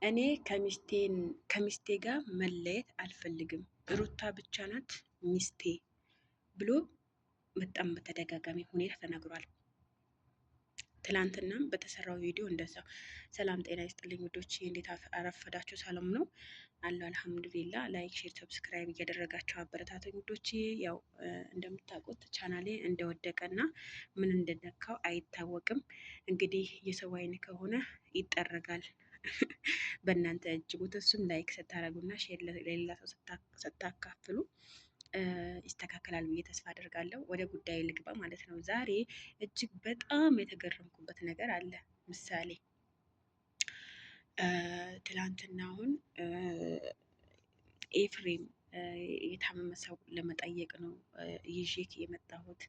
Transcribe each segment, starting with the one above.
እኔ ከሚስቴ ጋር መለየት አልፈልግም፣ ሩታ ብቻ ናት ሚስቴ ብሎ በጣም በተደጋጋሚ ሁኔታ ተናግሯል። ትላንትናም በተሰራው ቪዲዮ እንደዛው። ሰላም ጤና ይስጥልኝ ውዶች፣ እንዴት አረፈዳችሁ? ሰላም ነው አለው። አልሐምዱሊላ። ላይክ፣ ሼር፣ ሰብስክራይብ እያደረጋችሁ አበረታተኝ ውዶች። ያው እንደምታውቁት ቻናሌ እንደወደቀና ምን እንደነካው አይታወቅም። እንግዲህ የሰው አይን ከሆነ ይጠረጋል በእናንተ እጅ ቦታ። እሱም ላይክ ስታደርጉና ሼር ለሌላ ሰው ስታካፍሉ ይስተካከላል ብዬ ተስፋ አደርጋለሁ። ወደ ጉዳይ ልግባ ማለት ነው። ዛሬ እጅግ በጣም የተገረምኩበት ነገር አለ። ምሳሌ ትላንትና አሁን ኤፍሬም የታመመ ሰው ለመጠየቅ ነው ይዤክ የመጣሁት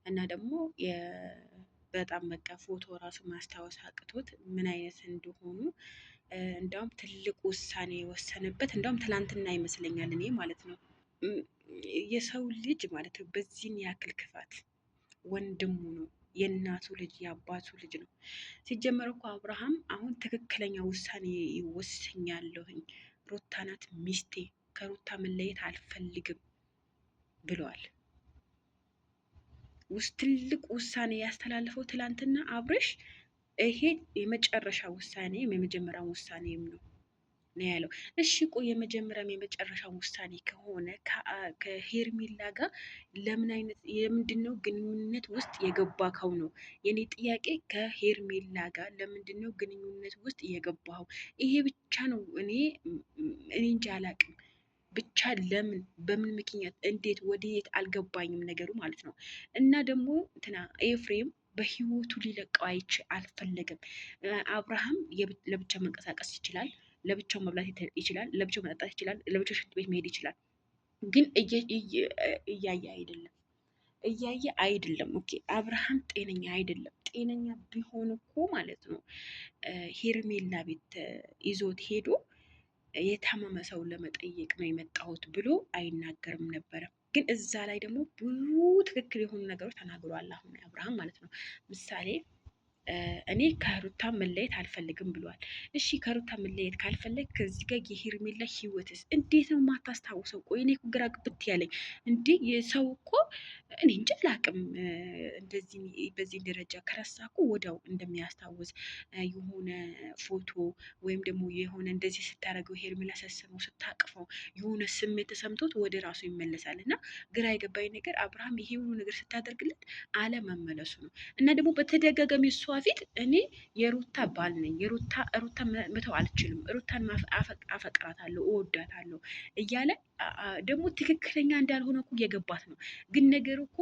እና ደግሞ በጣም በቃ ፎቶ ራሱ ማስታወስ አቅቶት ምን አይነት እንደሆኑ እንዳውም ትልቅ ውሳኔ የወሰነበት እንዳውም ትላንትና ይመስለኛል እኔ ማለት ነው። የሰው ልጅ ማለት ነው በዚህን ያክል ክፋት ወንድሙ ነው፣ የእናቱ ልጅ የአባቱ ልጅ ነው። ሲጀመር እኮ አብርሃም አሁን ትክክለኛ ውሳኔ ወስኛለሁኝ፣ ሩታ ናት ሚስቴ፣ ከሩታ መለየት አልፈልግም ብለዋል። ትልቅ ውሳኔ ያስተላለፈው ትላንትና አብርሽ ይሄ የመጨረሻ ውሳኔ የመጀመሪያ ውሳኔም ነው ያለው። እሺ ቆይ የመጀመሪያም የመጨረሻ ውሳኔ ከሆነ ከሄርሜላ ጋር ለምን አይነት የምንድን ነው ግንኙነት ውስጥ የገባከው ነው የኔ ጥያቄ። ከሄርሜላ ጋር ለምንድን ነው ግንኙነት ውስጥ የገባኸው? ይሄ ብቻ ነው። እኔ እንጃ አላቅም ብቻ ለምን በምን ምክንያት እንዴት ወደየት አልገባኝም ነገሩ ማለት ነው። እና ደግሞ እንትና ኤፍሬም በህይወቱ ሊለቀው አልፈለገም። አብርሃም ለብቻ መንቀሳቀስ ይችላል፣ ለብቻው መብላት ይችላል፣ ለብቻው መጠጣት ይችላል፣ ለብቻው ሽንት ቤት መሄድ ይችላል። ግን እያየ አይደለም። ኦኬ አብርሃም ጤነኛ አይደለም። ጤነኛ ቢሆን እኮ ማለት ነው ሄርሜላ ቤት ይዞት ሄዶ የታመመ ሰው ለመጠየቅ ነው የመጣሁት ብሎ አይናገርም ነበረ። ግን እዛ ላይ ደግሞ ብዙ ትክክል የሆኑ ነገሮች ተናግሯል። አሁን አብርሃም ማለት ነው ምሳሌ እኔ ከሩታ መለየት አልፈልግም ብሏል። እሺ ከሩታ መለየት ካልፈለግ ከዚህ ጋር የሄርሜላ ህይወትስ እንዴት ነው የማታስታውሰው? ቆይ እኔ ግራ ግብት ያለኝ እንዴ የሰው እኮ እኔ እንጃ አላቅም። እንደዚህ በዚህ ደረጃ ከረሳ እኮ ወዲያው እንደሚያስታውስ የሆነ ፎቶ ወይም ደግሞ የሆነ እንደዚህ ስታደርገው ሄርሜላ ሰስመው ስታቅፈው የሆነ ስሜት ተሰምቶት ወደ ራሱ ይመለሳል። እና ግራ የገባኝ ነገር አብርሃም ይሄ ሁሉ ነገር ስታደርግለት አለመመለሱ ነው። እና ደግሞ በተደጋጋሚ እሷ ፊት እኔ የሩታ ባል ነኝ፣ ሩታ መተው አልችልም፣ ሩታን አፈቅራታለሁ፣ እወዳታለሁ እያለ ደግሞ ትክክለኛ እንዳልሆነ እኮ እየገባት ነው። ግን ነገሩ እኮ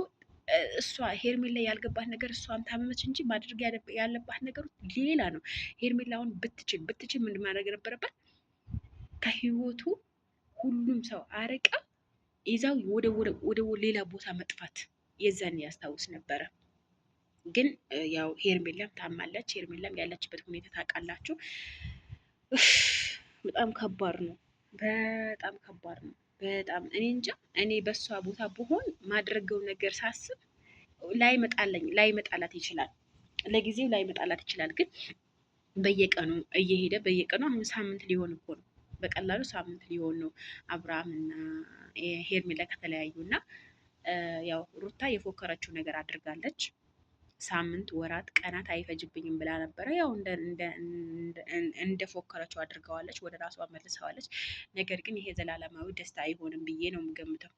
እሷ ሄርሜላ ያልገባት ነገር እሷም ታመመች እንጂ ማድረግ ያለባት ነገሩ ሌላ ነው። ሄርሜላውን ብትችል ምን ማድረግ ነበረባት? ከህይወቱ ሁሉም ሰው አርቃ ይዛው ወደ ሌላ ቦታ መጥፋት የዛን ያስታውስ ነበረ። ግን ያው ሄርሜላም ታማለች። ሄርሜላም ያለችበት ሁኔታ ታውቃላችሁ። በጣም ከባድ ነው። በጣም ከባድ ነው። በጣም እኔ እንጃ። እኔ በሷ ቦታ ብሆን ማድረገው ነገር ሳስብ ላይመጣላት ይችላል። ለጊዜው ላይመጣላት ይችላል። ግን በየቀኑ እየሄደ በየቀኑ አሁን ሳምንት ሊሆን እኮ ነው። በቀላሉ ሳምንት ሊሆን ነው አብርሃም እና ሄርሜላ ከተለያዩ እና ያው ሩታ የፎከረችው ነገር አድርጋለች። ሳምንት፣ ወራት፣ ቀናት አይፈጅብኝም ብላ ነበረ። ያው እንደፎከረችው አድርገዋለች፣ ወደ ራሷ መልሰዋለች። ነገር ግን ይሄ ዘላለማዊ ደስታ አይሆንም ብዬ ነው የምገምተው።